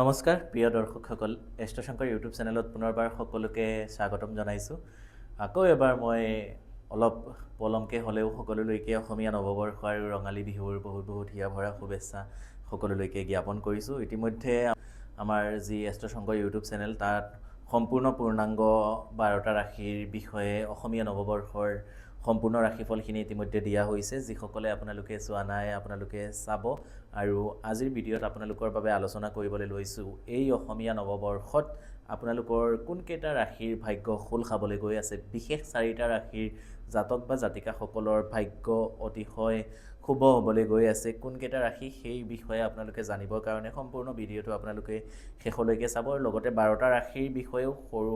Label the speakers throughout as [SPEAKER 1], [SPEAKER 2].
[SPEAKER 1] নমস্কাৰ প্ৰিয় দৰ্শকসকল এষ্ট্ৰশংকৰ ইউটিউব চেনেলত পুনৰবাৰ সকলোকে স্বাগতম জনাইছোঁ। আকৌ এবাৰ মই অলপ পলমকৈ হ'লেও সকলোলৈকে অসমীয়া নৱবৰ্ষ আৰু ৰঙালী বিহুৰ বহুত হিয়া ভৰা শুভেচ্ছা সকলোলৈকে জ্ঞাপন কৰিছোঁ। ইতিমধ্যে আমাৰ যি এষ্ট্ৰশংকৰ ইউটিউব চেনেল তাত সম্পূৰ্ণ পূৰ্ণাংগ 12টা ৰাশিৰ বিষয়ে অসমীয়া নৱবৰ্ষৰ সম্পূৰ্ণ ৰাশিফলখিনি ইতিমধ্যে দিয়া হৈছে। যিসকলে আপোনালোকে চোৱা নাই আপোনালোকে চাব। আৰু আজিৰ ভিডিঅ'ত আপোনালোকৰ বাবে আলোচনা কৰিবলৈ লৈছোঁ এই অসমীয়া নৱবৰ্ষত আপোনালোকৰ কোনকেইটা ৰাশিৰ ভাগ্য খোল খাবলৈ গৈ আছে। বিশেষ 4টা ৰাশিৰ জাতক বা জাতিকাসকলৰ ভাগ্য অতিশয় শুভ হ'বলৈ গৈ আছে। কোনকেইটা ৰাশি সেই বিষয়ে আপোনালোকে জানিবৰ কাৰণে সম্পূৰ্ণ ভিডিঅ'টো আপোনালোকে শেষলৈকে চাব। লগতে 12টা ৰাশিৰ বিষয়েও সৰু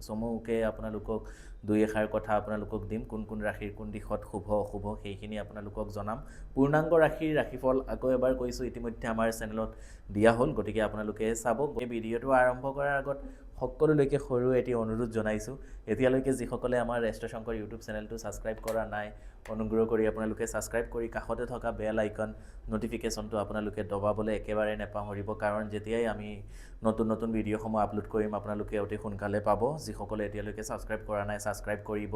[SPEAKER 1] চমুকে আপোনালোকক দুই এষাৰ কথা আপোনালোকক দিম। কোন ৰাশিৰ কোন দিশত শুভ অশুভ সেইখিনি আপোনালোকক জনাম। পূৰ্ণাংগ ৰাশিৰ ৰাশিফল আকৌ এবাৰ কৈছোঁ ইতিমধ্যে আমাৰ চেনেলত দিয়া হ'ল, গতিকে আপোনালোকে চাব। এই ভিডিঅ'টো আৰম্ভ কৰাৰ আগত সকলোলৈকে সৰু এটি অনুৰোধ জনাইছোঁ। এতিয়ালৈকে যিসকলে আমাৰ এষ্ট্ৰশংকৰ ইউটিউব চেনেলটো ছাবস্ক্ৰাইব কৰা নাই অনুগ্ৰহ কৰি আপোনালোকে ছাবস্ক্ৰাইব কৰি কাষতে থকা বেল আইকন নটিফিকেশ্যনটো আপোনালোকে দবাবলৈ একেবাৰে নেপাহৰিব, কাৰণ যেতিয়াই আমি নতুন ভিডিঅ'সমূহ আপলোড কৰিম আপোনালোকে অতি সোনকালে পাব। যিসকলে এতিয়ালৈকে ছাবস্ক্ৰাইব কৰা নাই ছাবস্ক্ৰাইব কৰিব,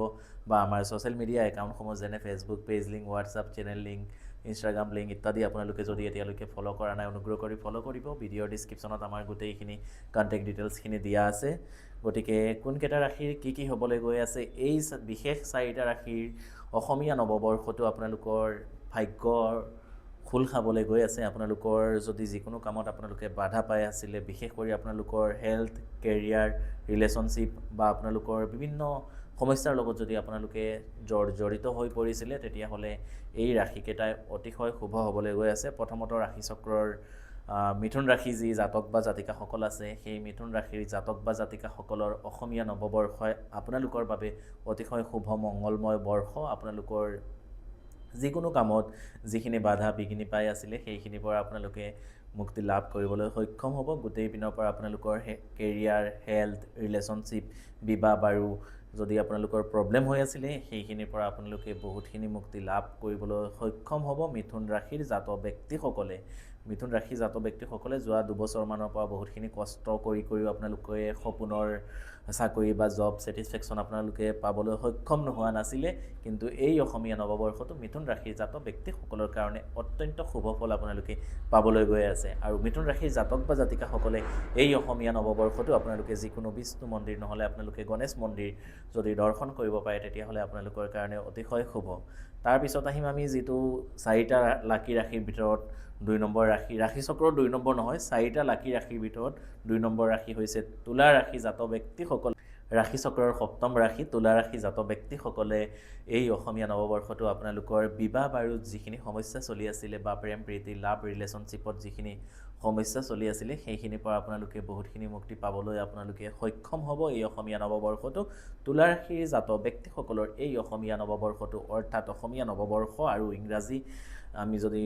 [SPEAKER 1] বা আমাৰ ছ'চিয়েল মিডিয়া একাউণ্টসমূহ যেনে Facebook page link, WhatsApp channel link, Instagram link ইত্যাদি আপোনালোকে যদি এতিয়ালৈকে ফ'ল' কৰা নাই অনুগ্ৰহ কৰি ফ'ল' কৰিব। ভিডিঅ'ৰ ডিছক্ৰিপশ্যনত আমাৰ গোটেইখিনি কণ্টেক্ট ডিটেইলছখিনি দিয়া আছে। গতিকে কোনকেইটা ৰাশিৰ কি হ'বলৈ গৈ আছে এই বিশেষ 4টা ৰাশিৰ অসমীয়া নৱবৰ্ষটো আপোনালোকৰ ভাগ্যৰ খোল খাবলৈ গৈ আছে। আপোনালোকৰ যদি যিকোনো কামত আপোনালোকে বাধা পাই আছিলে, বিশেষ কৰি আপোনালোকৰ হেল্থ, কেৰিয়াৰ, ৰিলেশ্যনশ্বিপ বা আপোনালোকৰ বিভিন্ন সমস্যাৰ লগত যদি আপোনালোকে জড়িত হৈ পৰিছিলে, তেতিয়াহ'লে এই ৰাশিকেইটাই অতিশয় শুভ হ'বলৈ গৈ আছে। প্ৰথমত ৰাশিচক্ৰৰ মিথুন ৰাশি যি জাতক বা জাতিকাসকল আছে, সেই মিথুন ৰাশিৰ জাতক বা জাতিকাসকলৰ অসমীয়া নৱবৰ্ষই আপোনালোকৰ বাবে অতিশয় শুভ মংগলময় বৰ্ষ। আপোনালোকৰ যিকোনো কামত যিখিনি বাধা বিঘিনি পাই আছিলে সেইখিনিৰ পৰা আপোনালোকে মুক্তি লাভ কৰিবলৈ সক্ষম হ'ব। গোটেই পিনৰ পৰা আপোনালোকৰ কেৰিয়াৰ, হেল্থ, ৰিলেশ্যনশ্বিপ, বিবাহ বাৰু যদি আপোনালোকৰ প্ৰব্লেম হৈ আছিলে সেইখিনিৰ পৰা আপোনালোকে বহুতখিনি মুক্তি লাভ কৰিবলৈ সক্ষম হ'ব। মিথুন ৰাশিৰ জাত ব্যক্তিসকলে যোৱা দুবছৰমানৰ পৰা বহুতখিনি কষ্ট কৰিও আপোনালোকে সপোনৰ চাকৰি বা জব ছেটিছফেকশ্যন আপোনালোকে পাবলৈ সক্ষম নোহোৱা নাছিলে, কিন্তু এই অসমীয়া নৱবৰ্ষটো মিথুন ৰাশিৰ জাতক ব্যক্তিসকলৰ কাৰণে অত্যন্ত শুভ ফল আপোনালোকে পাবলৈ গৈ আছে। আৰু মিথুন ৰাশিৰ জাতক বা জাতিকাসকলে এই অসমীয়া নৱবৰ্ষটো আপোনালোকে যিকোনো বিষ্ণু মন্দিৰ নহ'লে আপোনালোকে গণেশ মন্দিৰ যদি দৰ্শন কৰিব পাৰে তেতিয়াহ'লে আপোনালোকৰ কাৰণে অতিশয় শুভ। তাৰপিছত আহিম আমি যিটো 4টা লাকি ৰাশিৰ ভিতৰত 2 নম্বৰ ৰাশি, ৰাশিচক্ৰৰ 2 নম্বৰ নহয়, 4টা লাকি ৰাশিৰ ভিতৰত 2 নম্বৰ ৰাশি হৈছে তুলা ৰাশি জাতক ব্যক্তিসকল। ৰাশিচক্ৰৰ 7ম ৰাশি তুলা ৰাশি জাতক ব্যক্তিসকলে এই অসমীয়া নৱবৰ্ষটো আপোনালোকৰ বিবাহ বাৰুত যিখিনি সমস্যা চলি আছিলে বা প্ৰেম প্ৰীতি লাভ ৰিলেশ্যনশ্বিপত যিখিনি সমস্যা চলি আছিলে সেইখিনিৰ পৰা আপোনালোকে বহুতখিনি মুক্তি পাবলৈ আপোনালোকে সক্ষম হ'ব। এই অসমীয়া নৱবৰ্ষটো তুলা ৰাশিৰ জাতক ব্যক্তিসকলৰ এই অসমীয়া নৱবৰ্ষটো, অৰ্থাৎ অসমীয়া নৱবৰ্ষ আৰু ইংৰাজী আমি যদি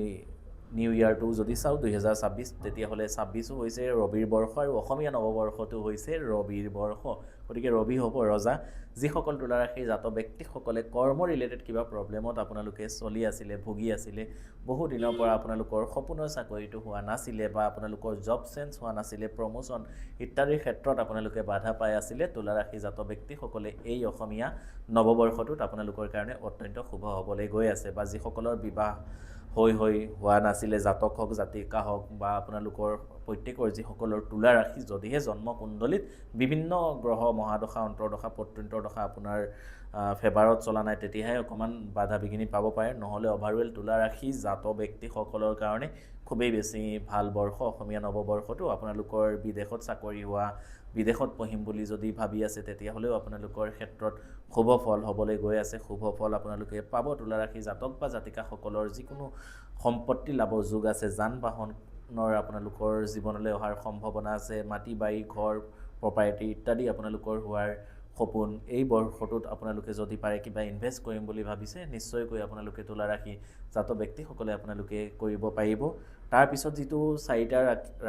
[SPEAKER 1] নিউ ইয়াৰটো যদি চাওঁ 2026, তেতিয়াহ'লে 26ও হৈছে ৰবিৰ বৰ্ষ আৰু অসমীয়া নৱবৰ্ষটো হৈছে ৰবিৰ বৰ্ষ। গতিকে ৰবি হ'ব ৰজা। যিসকল তুলা ৰাশিৰ জাতক ব্যক্তিসকলে কৰ্ম ৰিলেটেড কিবা প্ৰব্লেমত আপোনালোকে চলি আছিলে, ভুগি আছিলে, বহু দিনৰ পৰা আপোনালোকৰ সপোনৰ চাকৰিটো হোৱা নাছিলে বা আপোনালোকৰ জব চেঞ্জ হোৱা নাছিলে, প্ৰমোশ্যন ইত্যাদিৰ ক্ষেত্ৰত আপোনালোকে বাধা পাই আছিলে, তুলা ৰাশিৰ জাতক ব্যক্তিসকলে এই অসমীয়া নৱবৰ্ষটোত আপোনালোকৰ কাৰণে অত্যন্ত শুভ হ'বলৈ গৈ আছে। বা যিসকলৰ বিবাহ হোৱা নাছিলে, জাতক হওক জাতিকা হওক বা আপোনালোকৰ প্ৰত্যেকৰ যিসকলৰ তুলা ৰাশি যদিহে জন্মকুণ্ডলীত বিভিন্ন গ্ৰহ মহাদশা অন্তৰ্দশা প্ৰত্যন্তৰদশা আপোনাৰ ফেভাৰত চলা নাই, তেতিয়াহে অকণমান বাধা বিঘিনি পাব পাৰে। নহ'লে অভাৰৱেল তুলা ৰাশি জাতক ব্যক্তিসকলৰ কাৰণে খুবেই বেছি ভাল বৰ্ষ অসমীয়া নৱবৰ্ষটো। আপোনালোকৰ বিদেশত চাকৰি হোৱা, বিদেশত পঢ়িম বুলি যদি ভাবি আছে তেতিয়াহ'লেও আপোনালোকৰ ক্ষেত্ৰত শুভ ফল হ'বলৈ গৈ আছে। শুভ ফল আপোনালোকে পাব। তুলা ৰাশি জাতক বা জাতিকাসকলৰ যিকোনো সম্পত্তি লাভৰ যোগ আছে, যান বাহনৰ আপোনালোকৰ জীৱনলৈ অহাৰ সম্ভাৱনা আছে, মাটি বাৰী ঘৰ প্ৰপাৰ্টি ইত্যাদি আপোনালোকৰ হোৱাৰ সপোন। এই বৰ্ষটোত আপোনালোকে যদি পাৰে কিবা ইনভেষ্ট কৰিম বুলি ভাবিছে নিশ্চয়কৈ আপোনালোকে তুলা ৰাশি জাতক ব্যক্তিসকলে আপোনালোকে কৰিব পাৰিব। তাৰপিছত যিটো 4টা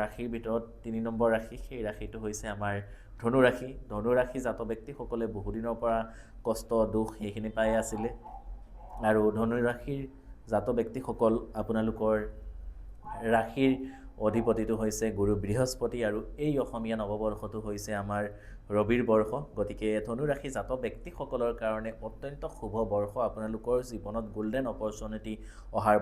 [SPEAKER 1] ৰাশিৰ ভিতৰত 3 নম্বৰ ৰাশি, সেই ৰাশিটো হৈছে আমাৰ ধনু ৰাশি। ধনু ৰাশি জাতক ব্যক্তিসকলে বহুদিনৰ পৰা কষ্ট দুখ সেইখিনি পাই আছিলে, আৰু ধনু ৰাশিৰ জাতক ব্যক্তিসকল আপোনালোকৰ ৰাশিৰ অধিপতিটো হৈছে গুৰু বৃহস্পতি আৰু এই অসমীয়া নৱবৰ্ষটো হৈছে আমাৰ ৰবিৰ বৰ্ষ। গতিকে ধনু ৰাশি জাতক ব্যক্তিসকলৰ কাৰণে অত্যন্ত শুভ বৰ্ষ। আপোনালোকৰ জীৱনত গোল্ডেন অপৰচুনিটি অহাৰ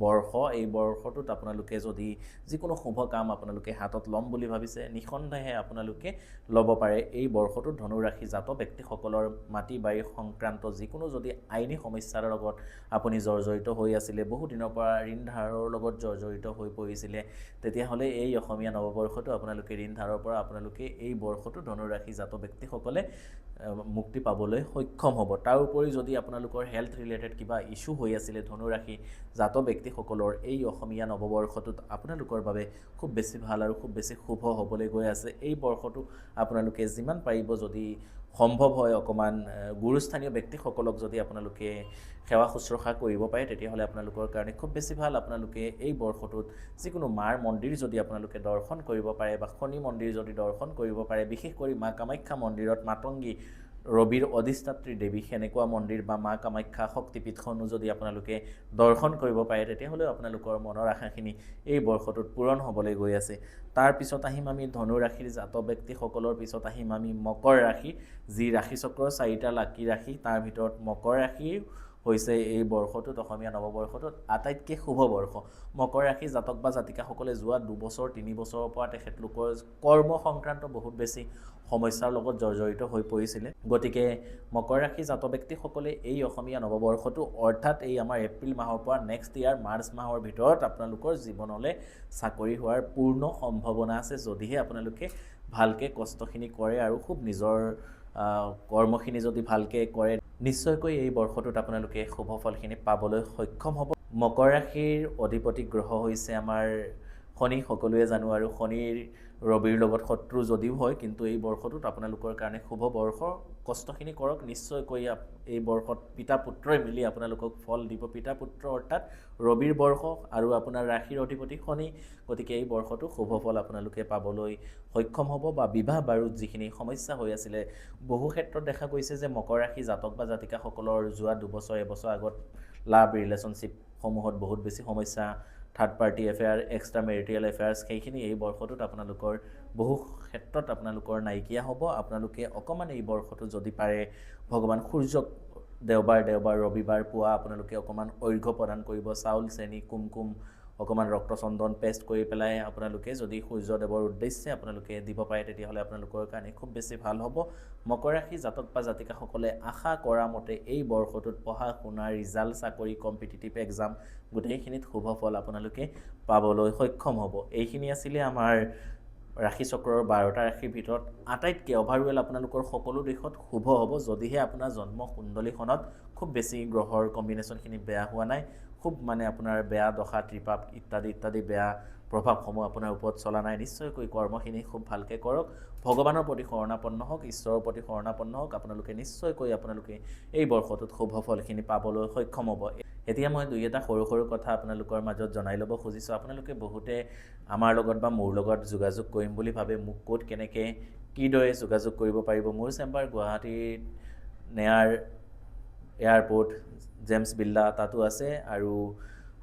[SPEAKER 1] বৰ্ষ। এই বৰ্ষটোত আপোনালোকে যদি যিকোনো শুভ কাম আপোনালোকে হাতত ল'ম বুলি ভাবিছে নিঃসন্দেহে আপোনালোকে ল'ব পাৰে। এই বৰ্ষটোত ধনু ৰাশি জাতক ব্যক্তিসকলৰ মাটি বাৰী সংক্ৰান্ত যিকোনো যদি আইনী সমস্যাৰ লগত আপুনি জৰ্জৰিত হৈ আছিলে, বহুদিনৰ পৰা ঋণ ধাৰৰ লগত জৰ্জৰিত হৈ পৰিছিলে, তেতিয়াহ'লে এই অসমীয়া নৱবৰ্ষটো আপোনালোকে ঋণ ধাৰৰ পৰা আপোনালোকে এই বৰ্ষটো ধনু ৰাশি জাতক ব্যক্তিসকলে মুক্তি পাবলৈ সক্ষম হ'ব। তাৰ উপৰি যদি আপোনালোকৰ হেল্থ ৰিলেটেড কিবা ইছ্যু হৈ আছিলে ধনু ৰাশি জাতক ব্যক্তিসকলৰ এই অসমীয়া নৱবৰ্ষটোত আপোনালোকৰ বাবে খুব বেছি ভাল আৰু খুব বেছি শুভ হ'বলৈ গৈ আছে। এই বৰ্ষটো আপোনালোকে যিমান পাৰিব যদি সম্ভৱ হয় অকণমান গুৰুস্থানীয় ব্যক্তিসকলক যদি আপোনালোকে সেৱা শুশ্ৰূষা কৰিব পাৰে তেতিয়াহ'লে আপোনালোকৰ কাৰণে খুব বেছি ভাল। আপোনালোকে এই বৰ্ষটোত যিকোনো মাৰ মন্দিৰ যদি আপোনালোকে দৰ্শন কৰিব পাৰে বা শনি মন্দিৰ যদি দৰ্শন কৰিব পাৰে, বিশেষ কৰি মা কামাখ্যা মন্দিৰত মাতংগী ৰবিৰ অধিষ্ঠাত্ৰী দেৱী সেনেকুৱা মন্দিৰ বা মা কামাখ্যা শক্তিপীঠখনো যদি আপোনালোকে দৰ্শন কৰিব পাৰে তেতিয়াহ'লে আপোনালোকৰ মনৰ আশাখিনি এই বৰ্ষটোত পূৰণ হ'বলৈ গৈ আছে। তাৰপিছত আহিম আমি ধনু ৰাশিৰ জাতক ব্যক্তিসকলৰ পিছত আহিম আমি মকৰ ৰাশি, যি ৰাশিচক্ৰৰ 4টা লাকি ৰাশি, তাৰ ভিতৰত মকৰ ৰাশি হৈছে এই বৰ্ষটোত অসমীয়া নৱবৰ্ষটোত আটাইতকৈ শুভ বৰ্ষ। মকৰ ৰাশি জাতক বা জাতিকাসকলে যোৱা 2 বছৰ 3 বছৰৰ পৰা তেখেতলোকৰ কৰ্ম সংক্ৰান্ত বহুত বেছি সমস্যাৰ লগত জৰ্জৰিত হৈ পৰিছিলে। গতিকে মকৰ ৰাশি জাতক ব্যক্তিসকলে এই অসমীয়া নৱবৰ্ষটো অৰ্থাৎ এই আমাৰ এপ্ৰিল মাহৰ পৰা নেক্সট ইয়াৰ মাৰ্চ মাহৰ ভিতৰত আপোনালোকৰ জীৱনলৈ চাকৰি হোৱাৰ পূৰ্ণ সম্ভাৱনা আছে, যদিহে আপোনালোকে ভালকৈ কষ্টখিনি কৰে আৰু খুব নিজৰ কৰ্মখিনি যদি ভালকৈ কৰে নিশ্চয়কৈ এই বৰ্ষটোত আপোনালোকে শুভ ফলখিনি পাবলৈ সক্ষম হ'ব। মকৰ ৰাশিৰ অধিপতি গ্ৰহ হৈছে আমাৰ শনি, সকলোৱে জানো, আৰু শনিৰ ৰবিৰ লগত শত্ৰু যদিও হয় কিন্তু এই বৰ্ষটোত আপোনালোকৰ কাৰণে শুভ বৰ্ষ। কষ্টখিনি কৰক, নিশ্চয়কৈ এই বৰ্ষত পিতা পুত্ৰই মিলি আপোনালোকক ফল দিব। পিতা পুত্ৰ অৰ্থাৎ ৰবিৰ বৰ্ষ আৰু আপোনাৰ ৰাশিৰ অধিপতি শনি। গতিকে এই বৰ্ষটো শুভ ফল আপোনালোকে পাবলৈ সক্ষম হ'ব। বা বিবাহ বাৰুত যিখিনি সমস্যা হৈ আছিলে, বহু ক্ষেত্ৰত দেখা গৈছে যে মকৰ ৰাশি জাতক বা জাতিকাসকলৰ যোৱা 2 বছৰ 1 বছৰ আগত লাভ ৰিলেশ্যনশ্বিপসমূহত বহুত বেছি সমস্যা, third party affair, extra marital affairs, সেইখিনি এই বৰ্ষটোত আপোনালোকৰ বহু ক্ষেত্ৰত আপোনালোকৰ নাইকিয়া হ'ব। আপোনালোকে অকণমান এই বৰ্ষটো যদি পাৰে ভগৱান সূৰ্যক দেওবাৰ ৰবিবাৰ পুৱা আপোনালোকে অকণমান অৰ্ঘ্য প্ৰদান কৰিব। চাউল, চেনি, কুমকুম, অকণমান ৰক্তচন্দন পেষ্ট কৰি পেলাই আপোনালোকে যদি সূৰ্যদেৱৰ উদ্দেশ্যে আপোনালোকে দিব পাৰে তেতিয়াহ'লে আপোনালোকৰ কাৰণে খুব বেছি ভাল হ'ব। মকৰ ৰাশি জাতক বা জাতিকাসকলে আশা কৰা মতে এই বৰ্ষটোত পঢ়া শুনা, ৰিজাল্ট, চাকৰি, কম্পিটিটিভ এক্সাম গোটেইখিনিত শুভ ফল আপোনালোকে পাবলৈ সক্ষম হ'ব। এইখিনি আছিলে আমাৰ ৰাশিচক্ৰৰ 12টা ৰাশিৰ ভিতৰত আটাইতকৈ অভাৰৱেল আপোনালোকৰ সকলো দিশত শুভ হ'ব, যদিহে আপোনাৰ জন্ম কুণ্ডলীখনত খুব বেছি গ্ৰহৰ কম্বিনেশ্যনখিনি বেয়া হোৱা নাই, খুব মানে আপোনাৰ বেয়া দশা, ত্ৰিপাপ ইত্যাদি বেয়া প্ৰভাৱসমূহ আপোনাৰ ওপৰত চলা নাই। নিশ্চয়কৈ কৰ্মখিনি খুব ভালকৈ কৰক, ভগৱানৰ প্ৰতি শৰণাপন্ন হওক, ঈশ্বৰৰ প্ৰতি শৰণাপন্ন হওক, আপোনালোকে নিশ্চয়কৈ এই বৰ্ষটোত শুভ ফলখিনি পাবলৈ সক্ষম হ'ব। এতিয়া মই 2-এটা সৰু কথা আপোনালোকৰ মাজত জনাই ল'ব খুজিছোঁ। আপোনালোকে বহুতে আমাৰ লগত বা মোৰ লগত যোগাযোগ কৰিম বুলি ভাবে, মোক ক'ত কেনেকৈ কিদৰে যোগাযোগ কৰিব পাৰিব। মোৰ চেম্বাৰ গুৱাহাটীত নেয়াৰ এয়াৰপৰ্ট জেমছ বিল্লা তাতো আছে, আৰু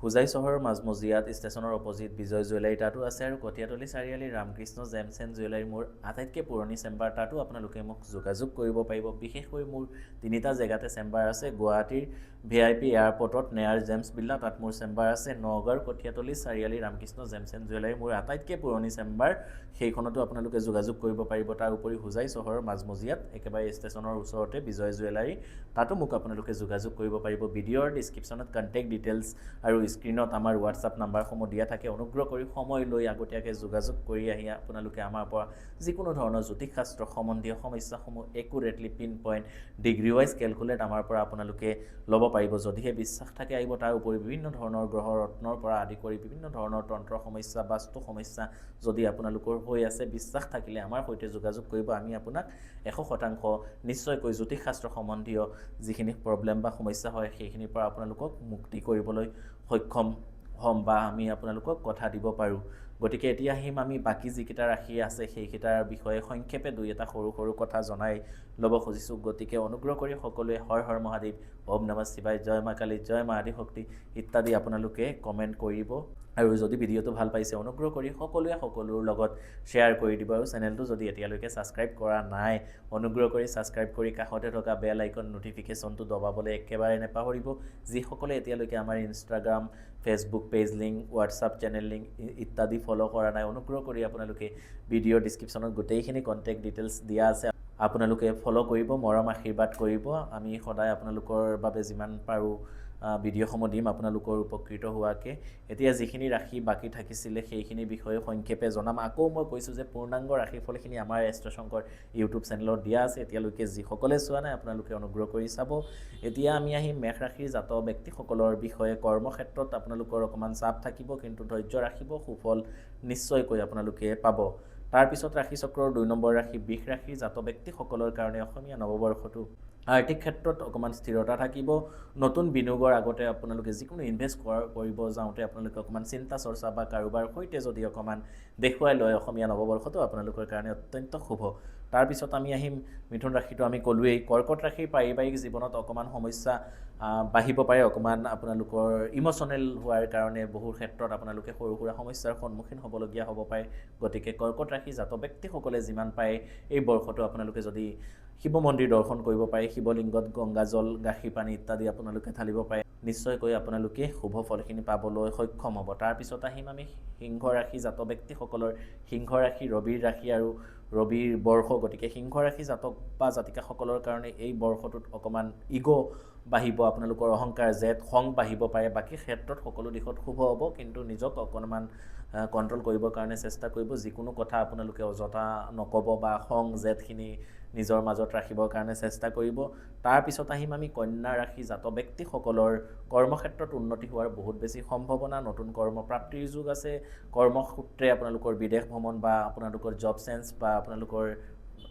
[SPEAKER 1] হোজাই চহৰৰ মাজমজিয়াত ষ্টেচনৰ অপজিট বিজয় জুৱেলাৰী তাতো আছে, আৰু কটীয়াতলি চাৰিআলি ৰামকৃষ্ণ জেমছ এণ্ড জুৱেলাৰী মোৰ আটাইতকৈ পুৰণি চেম্বাৰ, তাতো আপোনালোকে মোক যোগাযোগ কৰিব পাৰিব। বিশেষকৈ মোৰ 3টা জেগাতে চেম্বাৰ আছে। গুৱাহাটীৰ VIP এয়াৰপৰ্টত নেয়াৰ জেমছ বিল্লা, তাত মোৰ চেম্বাৰ আছে। নগাঁৱৰ কটীয়াতলি চাৰিআলি ৰামকৃষ্ণ জেমছ এণ্ড জুৱেলাৰী মোৰ আটাইতকৈ পুৰণি চেম্বাৰ, সেইখনতো আপোনালোকে যোগাযোগ কৰিব পাৰিব। তাৰ উপৰি হোজাই চহৰৰ মাজমজিয়াত একেবাৰে ষ্টেচনৰ ওচৰতে বিজয় জুৱেলাৰী, তাতো মোক আপোনালোকে যোগাযোগ কৰিব পাৰিব। ভিডিঅ'ৰ ডিছক্ৰিপশ্যনত কণ্টেক্ট ডিটেইলছ আৰু স্ক্ৰীনত আমাৰ হোৱাটছআপ নাম্বাৰসমূহ দিয়া থাকে। অনুগ্ৰহ কৰি সময় লৈ আগতীয়াকৈ যোগাযোগ কৰি আহি আপোনালোকে আমাৰ পৰা যিকোনো ধৰণৰ জ্যোতিষশাস্ত্ৰ সম্বন্ধীয় সমস্যাসমূহ accurately pin point degree wise calculate আমাৰ পৰা আপোনালোকে ল'ব পাৰিব, যদিহে বিশ্বাস থাকে আহিব। তাৰ উপৰি বিভিন্ন ধৰণৰ গ্ৰহ ৰত্নৰ পৰা আদি কৰি বিভিন্ন ধৰণৰ তন্ত্ৰ সমস্যা, বাস্তু সমস্যা যদি আপোনালোকৰ হৈ আছে, বিশ্বাস থাকিলে আমাৰ সৈতে যোগাযোগ কৰিব। আমি আপোনাক 100% নিশ্চয়কৈ জ্যোতিষশাস্ত্ৰ সম্বন্ধীয় যিখিনি প্ৰব্লেম বা সমস্যা হয় সেইখিনিৰ পৰা আপোনালোকক মুক্তি কৰিবলৈ সক্ষম হ'ম বা আমি আপোনালোকক কথা দিব পাৰোঁ। গতিকে এতিয়া আহিম আমি বাকী যিকেইটা ৰাশি আছে সেইকেইটাৰ বিষয়ে সংক্ষেপে দুই এটা সৰু সৰু কথা জনাই ল'ব খুজিছোঁ। গতিকে অনুগ্ৰহ কৰি সকলোৱে হৰ হৰ মহাদেৱ, ওম নমঃ শিৱায়, জয় মা কালী, জয় মা আদি শক্তি ইত্যাদি আপোনালোকে কমেণ্ট কৰিব। আৰু যদি ভিডিঅ'টো ভাল পাইছে অনুগ্ৰহ কৰি সকলোৱে সকলোৰ লগত শ্বেয়াৰ কৰি দিব। আৰু চেনেলটো যদি এতিয়ালৈকে ছাবস্ক্ৰাইব কৰা নাই অনুগ্ৰহ কৰি ছাবস্ক্ৰাইব কৰি কাষতে থকা বেল আইকন ন'টিফিকেশ্যনটো দবাবলৈ একেবাৰে নাপাহৰিব। যিসকলে এতিয়ালৈকে আমাৰ Instagram, Facebook page link, WhatsApp channel link ইত্যাদি ফ'ল' কৰা নাই অনুগ্ৰহ কৰি আপোনালোকে ভিডিঅ'ৰ ডিছক্ৰিপশ্যনত গোটেইখিনি কণ্টেক্ট ডিটেইলছ দিয়া আছে, আপোনালোকে ফ'ল' কৰিব, মৰম আশীৰ্বাদ কৰিব। আমি সদায় আপোনালোকৰ বাবে যিমান পাৰোঁ ভিডিঅ'সমূহ দিম আপোনালোকৰ উপকৃত হোৱাকৈ। এতিয়া যিখিনি ৰাশি বাকী থাকিছিলে সেইখিনিৰ বিষয়ে সংক্ষেপে জনাম। আকৌ মই কৈছোঁ যে পূৰ্ণাংগ ৰাশিফলখিনি আমাৰ এষ্ট্ৰশংকৰ ইউটিউব চেনেলত দিয়া আছে, এতিয়ালৈকে যিসকলে চোৱা নাই আপোনালোকে অনুগ্ৰহ কৰি চাব। এতিয়া আমি আহিম মেষ ৰাশিৰ জাতক ব্যক্তিসকলৰ বিষয়ে। কৰ্মক্ষেত্ৰত আপোনালোকৰ অকণমান চাপ থাকিব, কিন্তু ধৈৰ্য ৰাখিব, সুফল নিশ্চয়কৈ আপোনালোকে পাব। তাৰপিছত ৰাশিচক্ৰৰ 2 নম্বৰ ৰাশি বৃষ ৰাশিৰ জাতক ব্যক্তিসকলৰ কাৰণে অসমীয়া নৱবৰ্ষটো আৰ্থিক ক্ষেত্ৰত অকণমান স্থিৰতা থাকিব। নতুন বিনিয়োগৰ আগতে আপোনালোকে যিকোনো ইনভেষ্ট কৰিব যাওঁতে আপোনালোকে অকণমান চিন্তা চৰ্চা বা কাৰোবাৰ সৈতে যদি অকণমান দেখুৱাই লয় অসমীয়া নৱবৰ্ষটো আপোনালোকৰ কাৰণে অত্যন্ত শুভ। তাৰপিছত আমি আহিম মিথুন ৰাশিটো আমি ক'লোৱেই। কৰ্কট ৰাশিৰ পাৰিবাৰিক জীৱনত অকণমান সমস্যা বাঢ়িব পাৰে, অকণমান আপোনালোকৰ ইম'চনেল হোৱাৰ কাৰণে বহু ক্ষেত্ৰত আপোনালোকে সৰু সুৰা সমস্যাৰ সন্মুখীন হ'বলগীয়া হ'ব পাৰে। গতিকে কৰ্কট ৰাশি জাতক ব্যক্তিসকলে যিমান পাৰে এই বৰ্ষটো আপোনালোকে যদি শিৱ মন্দিৰ দৰ্শন কৰিব পাৰে, শিৱলিংগত গংগাজল, গাখীৰ পানী ইত্যাদি আপোনালোকে ঢালিব পাৰে, নিশ্চয়কৈ আপোনালোকে শুভ ফলখিনি পাবলৈ সক্ষম হ'ব। তাৰপিছত আহিম আমি সিংহ ৰাশি জাতক ব্যক্তিসকলৰ। সিংহ ৰাশি ৰবিৰ ৰাশি আৰু ৰবিৰ বৰ্ষ, গতিকে সিংহ ৰাশি জাতক বা জাতিকাসকলৰ কাৰণে এই বৰ্ষটোত অকণমান ইগ' বাঢ়িব, আপোনালোকৰ অহংকাৰ, জেদ, খং বাঢ়িব পাৰে। বাকী ক্ষেত্ৰত সকলো দিশত শুভ হ'ব, কিন্তু নিজক অকণমান কণ্ট্ৰল কৰিবৰ কাৰণে চেষ্টা কৰিব। যিকোনো কথা আপোনালোকে অযথা নক'ব বা খং জেদখিনি নিজৰ মাজত ৰাখিবৰ কাৰণে চেষ্টা কৰিব। তাৰপিছত আহিম আমি কন্যা ৰাশি জাতক ব্যক্তিসকলৰ। কৰ্মক্ষেত্ৰত উন্নতি হোৱাৰ বহুত বেছি সম্ভাৱনা, নতুন কৰ্মপ্ৰাপ্তিৰ যুগ আছে। কৰ্মসূত্ৰে আপোনালোকৰ বিদেশ ভ্ৰমণ বা আপোনালোকৰ জব চেঞ্জ বা আপোনালোকৰ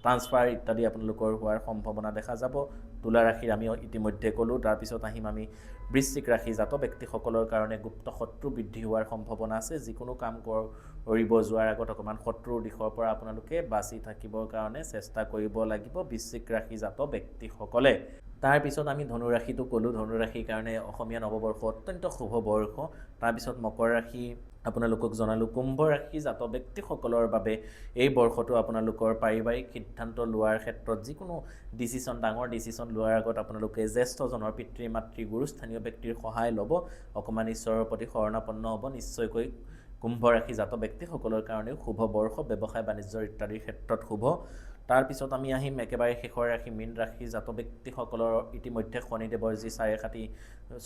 [SPEAKER 1] ট্ৰান্সফাৰ ইত্যাদি আপোনালোকৰ হোৱাৰ সম্ভাৱনা দেখা যাব। তুলা ৰাশিৰ আমি ইতিমধ্যে ক'লোঁ। তাৰপিছত আহিম আমি বৃশ্চিক ৰাশি জাতক ব্যক্তিসকলৰ কাৰণে গুপ্ত শত্ৰু বৃদ্ধি হোৱাৰ সম্ভাৱনা আছে। যিকোনো কাম কৰিব যোৱাৰ আগত অকণমান শত্ৰুৰ দিশৰ পৰা আপোনালোকে বাচি থাকিবৰ কাৰণে চেষ্টা কৰিব লাগিব বৃশ্চিক ৰাশি জাতক ব্যক্তিসকলে। তাৰপিছত আমি ধনুৰাশিটো ক'লোঁ। ধনুৰাশিৰ কাৰণে অসমীয়া নৱবৰ্ষ অত্যন্ত শুভ বৰ্ষ। তাৰপিছত মকৰ ৰাশি আপোনালোকক জনালোঁ। কুম্ভ ৰাশি জাতক ব্যক্তিসকলৰ বাবে এই বৰ্ষটো আপোনালোকৰ পাৰিবাৰিক সিদ্ধান্ত লোৱাৰ ক্ষেত্ৰত যিকোনো ডিচিশ্যন, ডাঙৰ ডিচিশ্যন লোৱাৰ আগত আপোনালোকে জ্যেষ্ঠজনৰ, পিতৃ মাতৃ, গুৰুস্থানীয় ব্যক্তিৰ সহায় ল'ব, অকণমান ঈশ্বৰৰ প্ৰতি শৰণাপন্ন হ'ব। নিশ্চয়কৈ কুম্ভ ৰাশি জাতক ব্যক্তিসকলৰ কাৰণেও শুভ বৰ্ষ, ব্যৱসায় বাণিজ্যৰ ইত্যাদিৰ ক্ষেত্ৰত শুভ। তাৰপিছত আমি আহিম একেবাৰে শেষৰ ৰাশি মীন ৰাশি জাতক ব্যক্তিসকলৰ। ইতিমধ্যে শনিদেৱৰ যি 4-5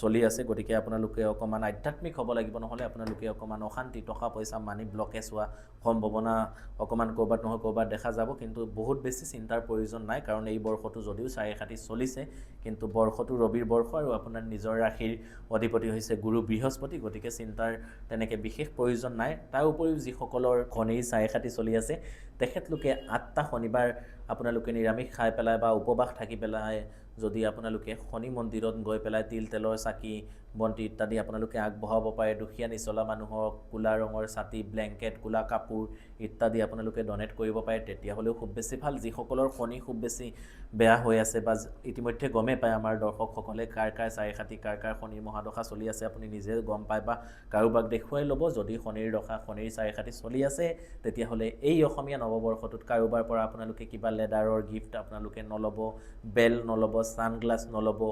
[SPEAKER 1] চলি আছে, গতিকে আপোনালোকে অকণমান আধ্যাত্মিক হ'ব লাগিব, নহ'লে আপোনালোকে অকণমান অশান্তি, টকা পইচা, মানি ব্লকেজ হোৱা সম্ভাৱনা অকণমান ক'ৰবাত নহয় ক'ৰবাত দেখা যাব। কিন্তু বহুত বেছি চিন্তাৰ প্ৰয়োজন নাই, কাৰণ এই বৰ্ষটো যদিও 4-5 চলিছে, কিন্তু বৰ্ষটো ৰবিৰ বৰ্ষ আৰু আপোনাৰ নিজৰ ৰাশিৰ অধিপতি হৈছে গুৰু বৃহস্পতি, গতিকে চিন্তাৰ তেনেকৈ বিশেষ প্ৰয়োজন নাই। তাৰ উপৰিও যিসকলৰ শনিৰ 4-5 চলি আছে তেখেতলোকে 8টা শনিবাৰ আপোনালোকে নিৰামিষ খাই পেলাই বা উপবাস থাকি পেলাই যদি আপোনালোকে শনি মন্দিৰত গৈ পেলাই তিল তেলৰ চাকি বন্তি ইত্যাদি আপোনালোকে আগবঢ়াব পাৰে। দুখীয়া নিচলা মানুহক ক'লা ৰঙৰ ছাতি, ব্লেংকেট, ক'লা কাপোৰ ইত্যাদি আপোনালোকে ডনেট কৰিব পাৰে, তেতিয়াহ'লেও খুব বেছি ভাল। যিসকলৰ শনি খুব বেছি বেয়া হৈ আছে বা ইতিমধ্যে গমেই পায় আমাৰ দৰ্শকসকলে কাৰ 4-5, কাৰ শনিৰ মহাদশা চলি আছে, আপুনি নিজে গম পায় বা কাৰোবাক দেখুৱাই ল'ব। যদি শনিৰ দশা, শনিৰ 4-5 চলি আছে, তেতিয়াহ'লে এই অসমীয়া নৱবৰ্ষটোত কাৰোবাৰ পৰা আপোনালোকে কিবা লেডাৰৰ গিফ্ট আপোনালোকে নল'ব, বেল নল'ব, ছানগ্লাছ নল'ব,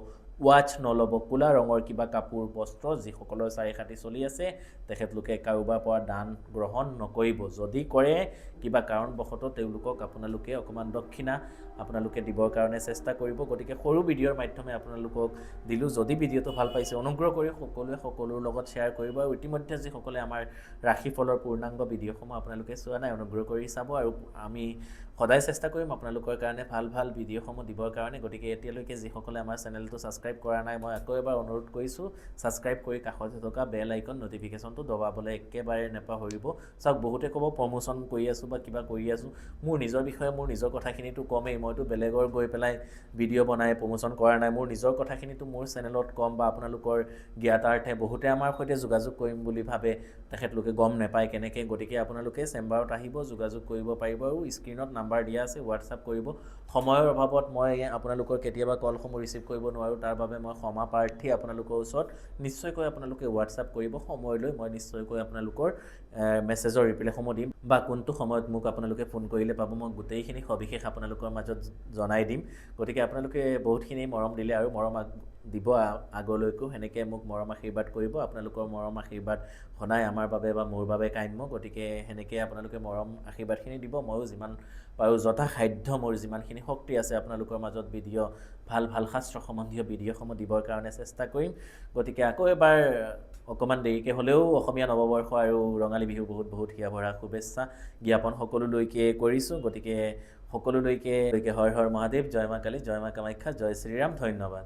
[SPEAKER 1] ৱাচ নল'ব, ক'লা ৰঙৰ কিবা কাপোৰ, বস্ত্ৰ। যিসকলৰ 4-5 চলি আছে তেখেতলোকে কাৰোবাৰ পৰা দান গ্ৰহণ নকৰিব। যদি কৰে কিবা কাৰণবশতঃ তেওঁলোকক আপোনালোকে অকণমান দক্ষিণা আপোনালোকে দিবৰ কাৰণে চেষ্টা কৰিব। গতিকে সৰু ভিডিঅ'ৰ মাধ্যমে আপোনালোকক দিলোঁ। যদি ভিডিঅ'টো ভাল পাইছে অনুগ্ৰহ কৰি সকলোৱে সকলোৰ লগত শ্বেয়াৰ কৰিব। আৰু ইতিমধ্যে যিসকলে আমাৰ ৰাশিফলৰ পূৰ্ণাংগ ভিডিঅ'সমূহ আপোনালোকে চোৱা নাই অনুগ্ৰহ কৰি চাব। আৰু আমি সদায় চেষ্টা কৰিম আপোনালোকৰ কাৰণে ভাল ভাল ভিডিঅ'সমূহ দিবৰ কাৰণে। গতিকে এতিয়ালৈকে যিসকলে আমাৰ চেনেলটো ছাবস্ক্ৰাইব কৰা নাই মই আকৌ এবাৰ অনুৰোধ কৰিছোঁ ছাবস্ক্ৰাইব কৰি কাষতে থকা বেল আইকন ন'টিফিকেশ্যনটো দবাবলৈ একেবাৰে নেপাহৰিব। চাওক বহুতে ক'ব প্ৰমোশ্যন কৰি আছোঁ বা কিবা কৰি আছোঁ, মোৰ নিজৰ বিষয়ে মোৰ নিজৰ কথাখিনিতো কমেই, মইতো বেলেগৰ গৈ পেলাই ভিডিঅ' বনাই প্ৰমোশ্যন কৰা নাই। মোৰ নিজৰ কথাখিনিতো মোৰ চেনেলত কম বা আপোনালোকৰ জ্ঞাতাৰ্থে বহুতে আমাৰ সৈতে যোগাযোগ কৰিম বুলি ভাবে, তেখেতলোকে গম নাপায় কেনেকৈ। গতিকে আপোনালোকে চেম্বাৰত আহিব, যোগাযোগ কৰিব পাৰিব আৰু স্ক্ৰীণত নাম্বাৰ দিয়া আছে, হোৱাটছআপ কৰিব। সময়ৰ অভাৱত মই আপোনালোকৰ কেতিয়াবা কলসমূহ ৰিচিভ কৰিব নোৱাৰোঁ, তাৰ বাবে মই ক্ষমা প্ৰাৰ্থী আপোনালোকৰ ওচৰত। নিশ্চয়কৈ আপোনালোকে হোৱাটছআপ কৰিব সময় লৈ, মই নিশ্চয়কৈ আপোনালোকৰ মেছেজৰ ৰিপ্লাইসমূহ দিম বা কোনটো সময়ত মোক আপোনালোকে ফোন কৰিলে পাব, মই গোটেইখিনি সবিশেষ আপোনালোকৰ মাজত জনাই দিম। গতিকে আপোনালোকে বহুতখিনি মৰম দিলে আৰু মৰম দিব আগলৈকো, সেনেকৈ মোক মৰম আশীৰ্বাদ কৰিব। আপোনালোকৰ মৰম আশীৰ্বাদ সদায় আমাৰ বাবে বা মোৰ বাবে কাম্য। গতিকে সেনেকৈ আপোনালোকে মৰম আশীৰ্বাদখিনি দিব। ময়ো যিমান পাৰোঁ যথাসাধ্য মোৰ যিমানখিনি শক্তি আছে আপোনালোকৰ মাজত ভিডিঅ' ভাল ভাল শাস্ত্ৰ সম্বন্ধীয় ভিডিঅ'সমূহ দিবৰ কাৰণে চেষ্টা কৰিম। গতিকে আকৌ এবাৰ অকণমান দেৰিকৈ হ'লেও অসমীয়া নৱবৰ্ষ আৰু ৰঙালী বিহু বহুত বহুত হিয়া ভৰা শুভেচ্ছা জ্ঞাপন সকলোলৈকে কৰিছোঁ। গতিকে সকলোলৈকে হৰ হৰ মহাদেৱ, জয় মা কালী, জয় মা কামাখ্যা, জয় শ্ৰীৰাম, ধন্যবাদ।